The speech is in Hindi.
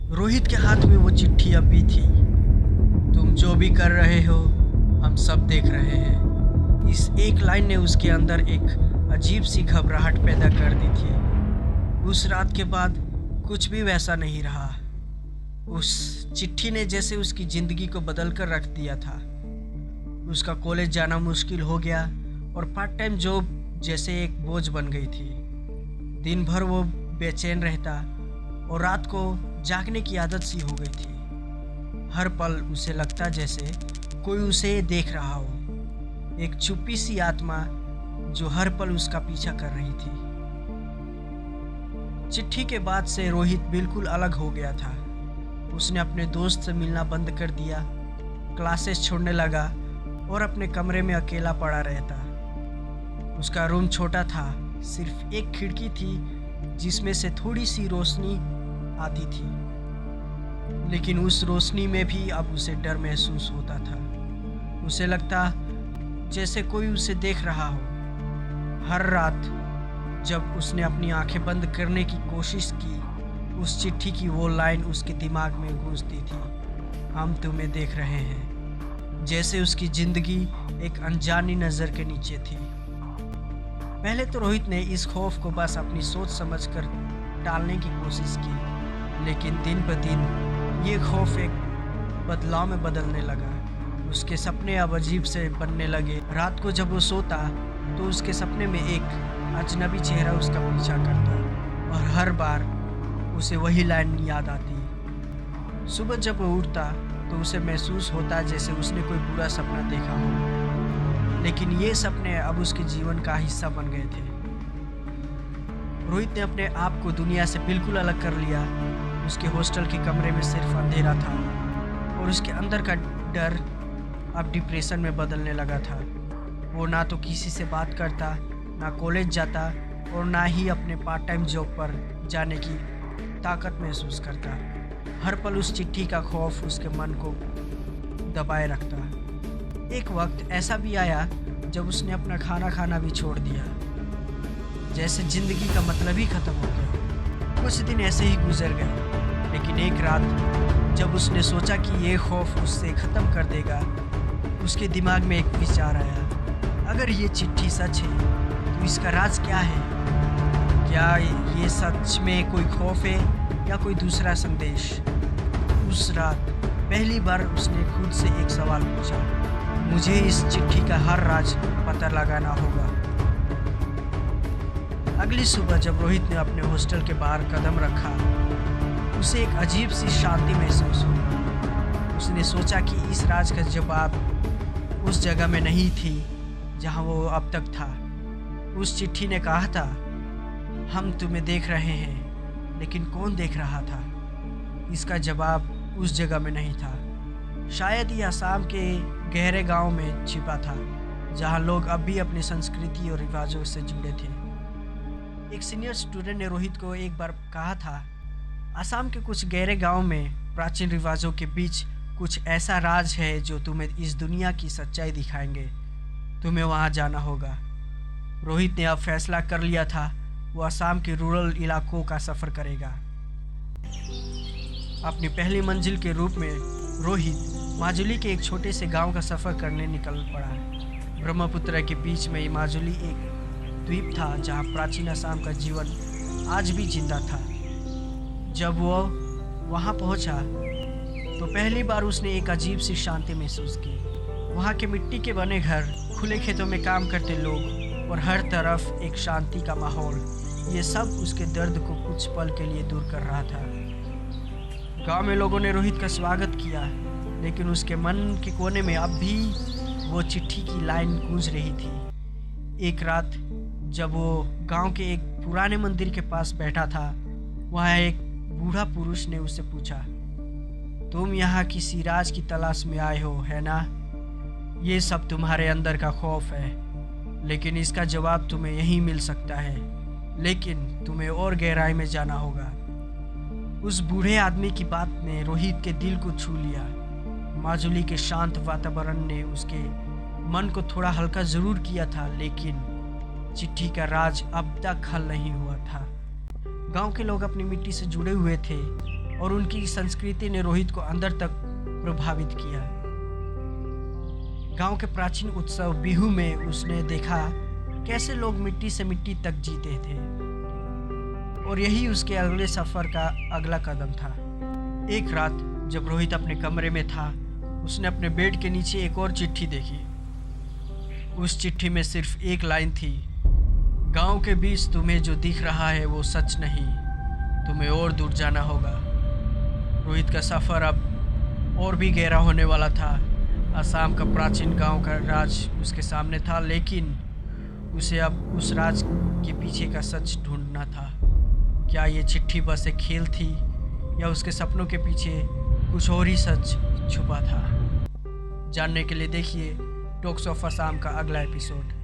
रोहित के हाथ में वो चिट्ठी अब भी थी। तुम जो भी कर रहे हो, हम सब देख रहे हैं। इस एक लाइन ने उसके अंदर एक अजीब सी घबराहट पैदा कर दी थी। उस रात के बाद कुछ भी वैसा नहीं रहा। उस चिट्ठी ने जैसे उसकी ज़िंदगी को बदल कर रख दिया था। उसका कॉलेज जाना मुश्किल हो गया और पार्ट टाइम जॉब जैसे एक बोझ बन गई थी। दिन भर वो बेचैन रहता और रात को जागने की आदत सी हो गई थी। हर पल उसे लगता जैसे कोई उसे देख रहा हो, एक चुप्पी सी आत्मा जो हर पल उसका पीछा कर रही थी। चिट्ठी के बाद से रोहित बिल्कुल अलग हो गया था। उसने अपने दोस्त से मिलना बंद कर दिया, क्लासेस छोड़ने लगा और अपने कमरे में अकेला पड़ा रहता। उसका रूम छोटा था, सिर्फ एक खिड़की थी जिसमें से थोड़ी सी रोशनी आती थी, लेकिन उस रोशनी में भी अब उसे डर महसूस होता था। उसे लगता जैसे कोई उसे देख रहा हो। हर रात जब उसने अपनी आंखें बंद करने की कोशिश की, उस चिट्ठी की वो लाइन उसके दिमाग में गूंजती थी, हम तुम्हें देख रहे हैं। जैसे उसकी ज़िंदगी एक अनजानी नज़र के नीचे थी। पहले तो रोहित ने इस खौफ को बस अपनी सोच समझकर टालने की कोशिश की, लेकिन दिन ब दिन ये खौफ एक बदलाव में बदलने लगा। उसके सपने अब अजीब से बनने लगे। रात को जब वो सोता तो उसके सपने में एक अजनबी चेहरा उसका पीछा करता और हर बार उसे वही लाइन याद आती। सुबह जब वो उठता तो उसे महसूस होता जैसे उसने कोई बुरा सपना देखा हो, लेकिन ये सपने अब उसके जीवन का हिस्सा बन गए थे। रोहित ने अपने आप को दुनिया से बिल्कुल अलग कर लिया। उसके हॉस्टल के कमरे में सिर्फ अंधेरा था और उसके अंदर का डर अब डिप्रेशन में बदलने लगा था। वो ना तो किसी से बात करता, ना कॉलेज जाता और ना ही अपने पार्ट टाइम जॉब पर जाने की ताकत महसूस करता। हर पल उस चिट्ठी का खौफ उसके मन को दबाए रखता। एक वक्त ऐसा भी आया जब उसने अपना खाना खाना भी छोड़ दिया, जैसे ज़िंदगी का मतलब ही ख़त्म हो गया। कुछ दिन ऐसे ही गुजर गए, लेकिन एक रात जब उसने सोचा कि ये खौफ उससे ख़त्म कर देगा, उसके दिमाग में एक विचार आया, अगर ये चिट्ठी सच है तो इसका राज क्या है? क्या ये सच में कोई खौफ है या कोई दूसरा संदेश? उस रात पहली बार उसने खुद से एक सवाल पूछा, मुझे इस चिट्ठी का हर राज पता लगाना होगा। अगली सुबह जब रोहित ने अपने हॉस्टल के बाहर कदम रखा, उसे एक अजीब सी शांति महसूस हुई। उसने सोचा कि इस राज का जवाब उस जगह में नहीं थी जहां वो अब तक था। उस चिट्ठी ने कहा था, हम तुम्हें देख रहे हैं, लेकिन कौन देख रहा था? इसका जवाब उस जगह में नहीं था। शायद ये असम के गहरे गांव में छिपा था, जहां लोग अब भी अपनी संस्कृति और रिवाजों से जुड़े थे। एक सीनियर स्टूडेंट ने रोहित को एक बार कहा था, असम के कुछ गहरे गांव में प्राचीन रिवाजों के बीच कुछ ऐसा राज है जो तुम्हें इस दुनिया की सच्चाई दिखाएंगे। तुम्हें वहां जाना होगा। रोहित ने अब फैसला कर लिया था, वो असम के रूरल इलाकों का सफ़र करेगा। अपनी पहली मंजिल के रूप में रोहित माजुली के एक छोटे से गांव का सफ़र करने निकल पड़ा। ब्रह्मपुत्र के बीच में ये माजुली एक द्वीप था जहां प्राचीन असम का जीवन आज भी जिंदा था। जब वो वहां पहुंचा तो पहली बार उसने एक अजीब सी शांति महसूस की। वहां के मिट्टी के बने घर, खुले खेतों में काम करते लोग और हर तरफ एक शांति का माहौल, ये सब उसके दर्द को कुछ पल के लिए दूर कर रहा था। गांव में लोगों ने रोहित का स्वागत किया, लेकिन उसके मन के कोने में अब भी वो चिट्ठी की लाइन गूंज रही थी। एक रात जब वो गांव के एक पुराने मंदिर के पास बैठा था, वहाँ एक बूढ़ा पुरुष ने उससे पूछा, तुम यहाँ किसी राज की तलाश में आए हो, है ना? ये सब तुम्हारे अंदर का खौफ है, लेकिन इसका जवाब तुम्हें यहीं मिल सकता है, लेकिन तुम्हें और गहराई में जाना होगा। उस बूढ़े आदमी की बात ने रोहित के दिल को छू लिया। माजुली के शांत वातावरण ने उसके मन को थोड़ा हल्का जरूर किया था, लेकिन चिट्ठी का राज अब तक हल नहीं हुआ था। गांव के लोग अपनी मिट्टी से जुड़े हुए थे और उनकी संस्कृति ने रोहित को अंदर तक प्रभावित किया। गांव के प्राचीन उत्सव बिहू में उसने देखा कैसे लोग मिट्टी से मिट्टी तक जीते थे, और यही उसके अगले सफर का अगला कदम था। एक रात जब रोहित अपने कमरे में था, उसने अपने बेड के नीचे एक और चिट्ठी देखी। उस चिट्ठी में सिर्फ एक लाइन थी, गांव के बीच तुम्हें जो दिख रहा है वो सच नहीं, तुम्हें और दूर जाना होगा। रोहित का सफ़र अब और भी गहरा होने वाला था। असम का प्राचीन गांव का राज उसके सामने था, लेकिन उसे अब उस राज के पीछे का सच ढूंढना था। क्या ये चिट्ठी बस एक खेल थी या उसके सपनों के पीछे कुछ और ही सच छुपा था? जानने के लिए देखिए टॉक्स ऑफ असम का अगला एपिसोड।